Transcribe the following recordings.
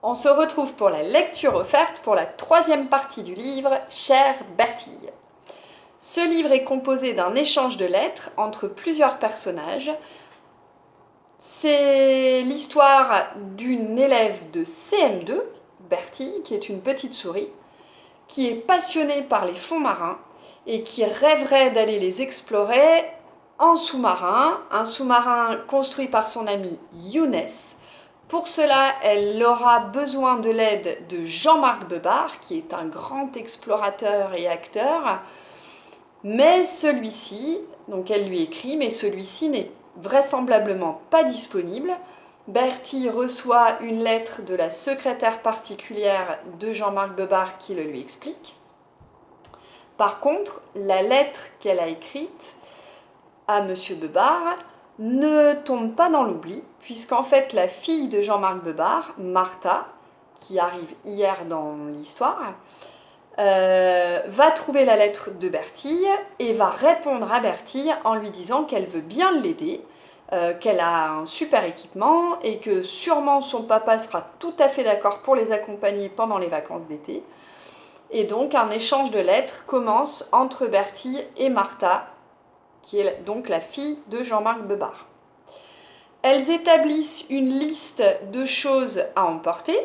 On se retrouve pour la lecture offerte pour la troisième partie du livre « Chère Bertille ». Ce livre est composé d'un échange de lettres entre plusieurs personnages. C'est l'histoire d'une élève de CM2, Bertille, qui est une petite souris, qui est passionnée par les fonds marins et qui rêverait d'aller les explorer en sous-marin, un sous-marin construit par son ami Younes. Pour cela, elle aura besoin de l'aide de Jean-Marc Bebard, qui est un grand explorateur et acteur, mais celui-ci, donc elle lui écrit, mais celui-ci n'est vraisemblablement pas disponible. Bertille reçoit une lettre de la secrétaire particulière de Jean-Marc Bebard qui le lui explique. Par contre, la lettre qu'elle a écrite à M. Bebard ne tombe pas dans l'oubli, puisqu'en fait la fille de Jean-Marc Bebard, Martha, qui arrive hier dans l'histoire, va trouver la lettre de Bertille et va répondre à Bertille en lui disant qu'elle veut bien l'aider, qu'elle a un super équipement et que sûrement son papa sera tout à fait d'accord pour les accompagner pendant les vacances d'été. Et donc un échange de lettres commence entre Bertille et Martha, qui est donc la fille de Jean-Marc Bebard. Elles établissent une liste de choses à emporter.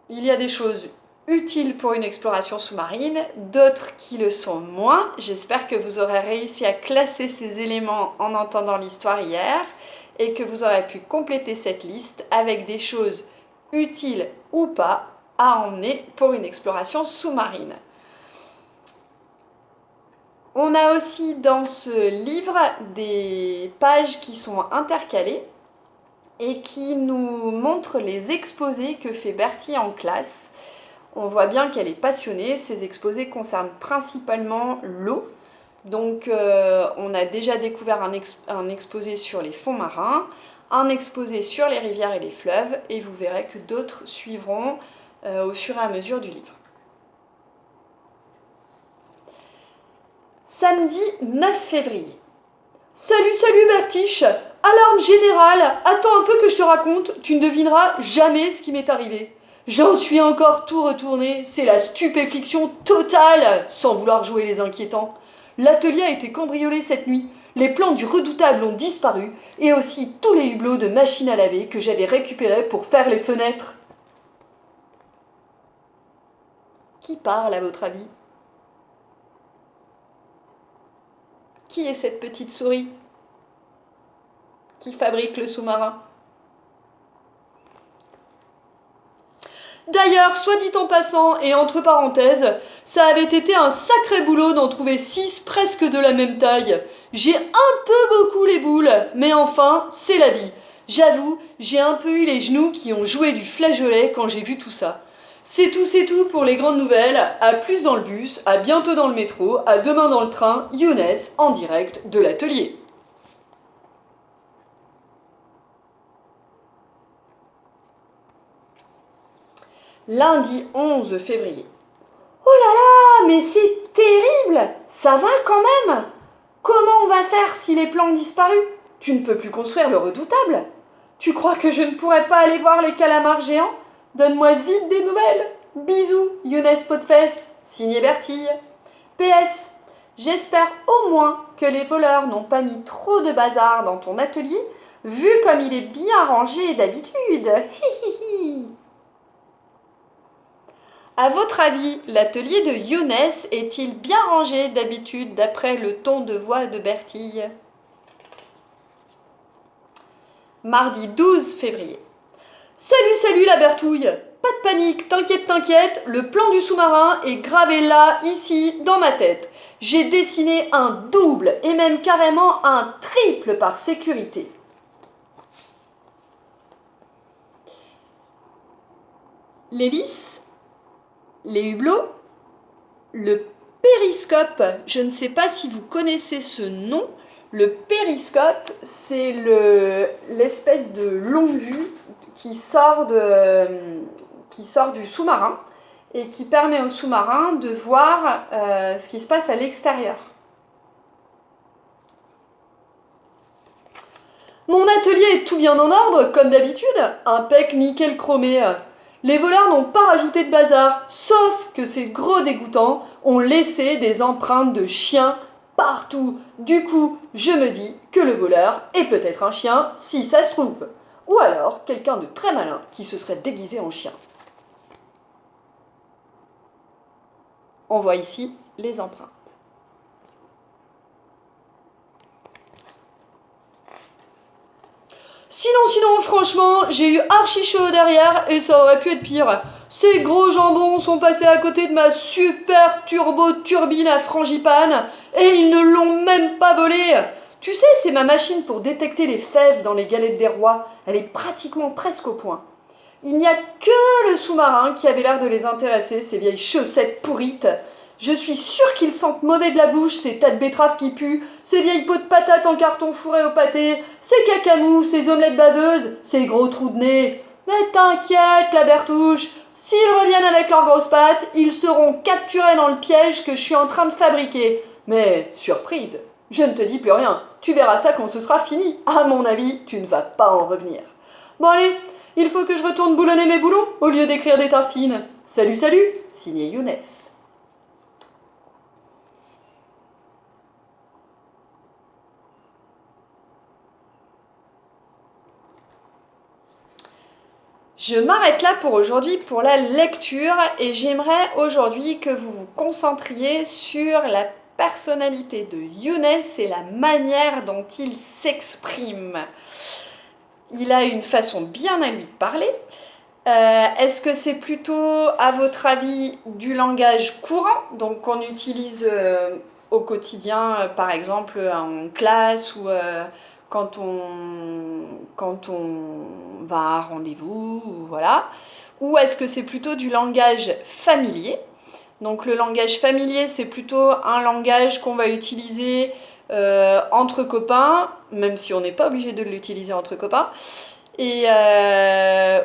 Il y a des choses utiles pour une exploration sous-marine, d'autres qui le sont moins. J'espère que vous aurez réussi à classer ces éléments en entendant l'histoire hier et que vous aurez pu compléter cette liste avec des choses utiles ou pas à emmener pour une exploration sous-marine. On a aussi dans ce livre des pages qui sont intercalées et qui nous montrent les exposés que fait Bertille en classe. On voit bien qu'elle est passionnée. Ces exposés concernent principalement l'eau. Donc on a déjà découvert un exposé sur les fonds marins, un exposé sur les rivières et les fleuves, et vous verrez que d'autres suivront au fur et à mesure du livre. Samedi 9 février. Salut Bertiche! Alarme générale! Attends un peu que je te raconte, tu ne devineras jamais ce qui m'est arrivé. J'en suis encore tout retourné, c'est la stupéfaction totale, sans vouloir jouer les inquiétants. L'atelier a été cambriolé cette nuit, les plans du redoutable ont disparu, et aussi tous les hublots de machines à laver que j'avais récupérés pour faire les fenêtres. Qui parle à votre avis? Qui est cette petite souris qui fabrique le sous-marin? D'ailleurs, soit dit en passant et entre parenthèses, ça avait été un sacré boulot d'en trouver 6 presque de la même taille. J'ai un peu beaucoup les boules, mais enfin, c'est la vie. J'avoue, j'ai un peu eu les genoux qui ont joué du flageolet quand j'ai vu tout ça. C'est tout pour les grandes nouvelles. À plus dans le bus, à bientôt dans le métro, à demain dans le train, Younes en direct de l'atelier. Lundi 11 février. Oh là là, mais c'est terrible! Ça va quand même? Comment on va faire si les plans ont disparu? Tu ne peux plus construire le redoutable. Tu crois que je ne pourrais pas aller voir les calamars géants? Donne-moi vite des nouvelles. Bisous, Younes Potefesse, signé Bertille. PS, j'espère au moins que les voleurs n'ont pas mis trop de bazar dans ton atelier, vu comme il est bien rangé d'habitude. À votre avis, l'atelier de Younes est-il bien rangé d'habitude d'après le ton de voix de Bertille? Mardi 12 février. Salut la Bertouille! Pas de panique, t'inquiète, le plan du sous-marin est gravé là, ici, dans ma tête. J'ai dessiné un double et même carrément un triple par sécurité. L'hélice, les hublots, le périscope, je ne sais pas si vous connaissez ce nom. Le périscope, c'est l'espèce de longue vue qui sort du sous-marin et qui permet au sous-marin de voir ce qui se passe à l'extérieur. Mon atelier est tout bien en ordre, comme d'habitude, impec nickel chromé. Les voleurs n'ont pas rajouté de bazar, sauf que ces gros dégoûtants ont laissé des empreintes de chiens partout. Du coup, je me dis que le voleur est peut-être un chien, si ça se trouve. Ou alors quelqu'un de très malin qui se serait déguisé en chien. On voit ici les empreintes. Sinon, franchement, j'ai eu archi chaud derrière et ça aurait pu être pire. Ces gros jambons sont passés à côté de ma super turbo turbine à frangipane et ils ne l'ont même pas volée. Tu sais, c'est ma machine pour détecter les fèves dans les galettes des rois. Elle est pratiquement presque au point. Il n'y a que le sous-marin qui avait l'air de les intéresser, ces vieilles chaussettes pourrites. Je suis sûre qu'ils sentent mauvais de la bouche, ces tas de betteraves qui puent, ces vieilles pots de patates en carton fourrés au pâté, ces cacamous, ces omelettes baveuses, ces gros trous de nez. Mais t'inquiète, la Bertouche, s'ils reviennent avec leurs grosses pattes, ils seront capturés dans le piège que je suis en train de fabriquer. Mais, surprise, je ne te dis plus rien, tu verras ça quand ce sera fini. À mon avis, tu ne vas pas en revenir. Bon allez, il faut que je retourne boulonner mes boulons au lieu d'écrire des tartines. Salut, signé Younes. Je m'arrête là pour aujourd'hui pour la lecture et j'aimerais aujourd'hui que vous vous concentriez sur la personnalité de Younes et la manière dont il s'exprime. Il a une façon bien à lui de parler. Est-ce que c'est plutôt, à votre avis, du langage courant, donc qu'on utilise au quotidien, par exemple en classe ou quand on va à un rendez-vous, voilà. Ou est-ce que c'est plutôt du langage familier? Donc le langage familier, c'est plutôt un langage qu'on va utiliser entre copains, même si on n'est pas obligé de l'utiliser entre copains, et,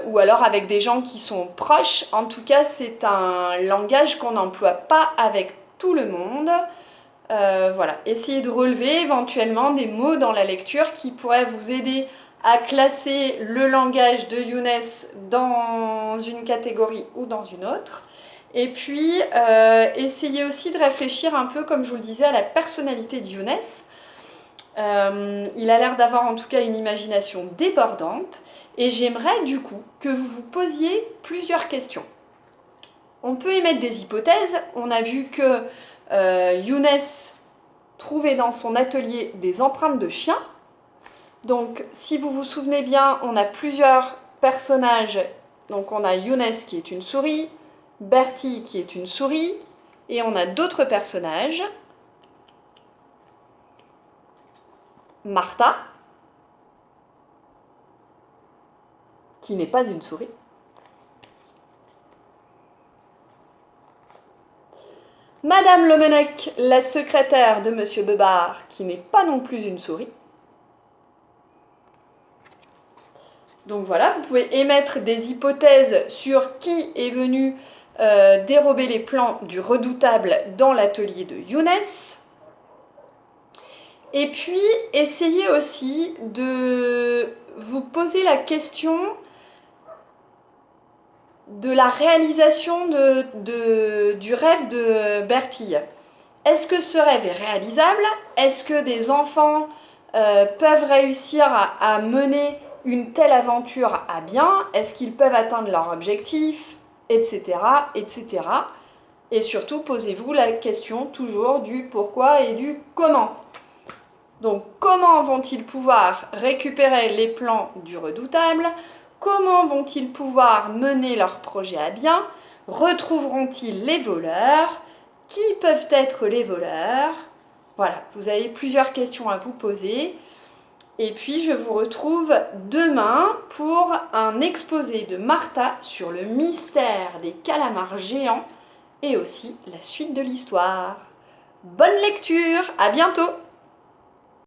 ou alors avec des gens qui sont proches. En tout cas, c'est un langage qu'on n'emploie pas avec tout le monde. Voilà, essayez de relever éventuellement des mots dans la lecture qui pourraient vous aider à classer le langage de Younes dans une catégorie ou dans une autre. Et puis, essayez aussi de réfléchir un peu, comme je vous le disais, à la personnalité de Younes. Il a l'air d'avoir en tout cas une imagination débordante et j'aimerais du coup que vous vous posiez plusieurs questions. On peut émettre des hypothèses. On a vu que Younes trouvait dans son atelier des empreintes de chiens. Donc, si vous vous souvenez bien, on a plusieurs personnages. Donc, on a Younes qui est une souris, Bertie qui est une souris, et on a d'autres personnages. Martha, qui n'est pas une souris. Madame Lemenec, la secrétaire de Monsieur Bebard, qui n'est pas non plus une souris. Donc voilà, vous pouvez émettre des hypothèses sur qui est venu dérober les plans du redoutable dans l'atelier de Younes. Et puis, essayez aussi de vous poser la question de la réalisation du rêve de Bertille. Est-ce que ce rêve est réalisable? Est-ce que des enfants peuvent réussir à mener une telle aventure à bien? Est-ce qu'ils peuvent atteindre leur objectif? Etc. etc. Et surtout, posez-vous la question toujours du pourquoi et du comment. Donc, comment vont-ils pouvoir récupérer les plans du redoutable? Comment vont-ils pouvoir mener leur projet à bien? Retrouveront-ils les voleurs? Qui peuvent être les voleurs? Voilà, vous avez plusieurs questions à vous poser. Et puis, je vous retrouve demain pour un exposé de Martha sur le mystère des calamars géants et aussi la suite de l'histoire. Bonne lecture, à bientôt!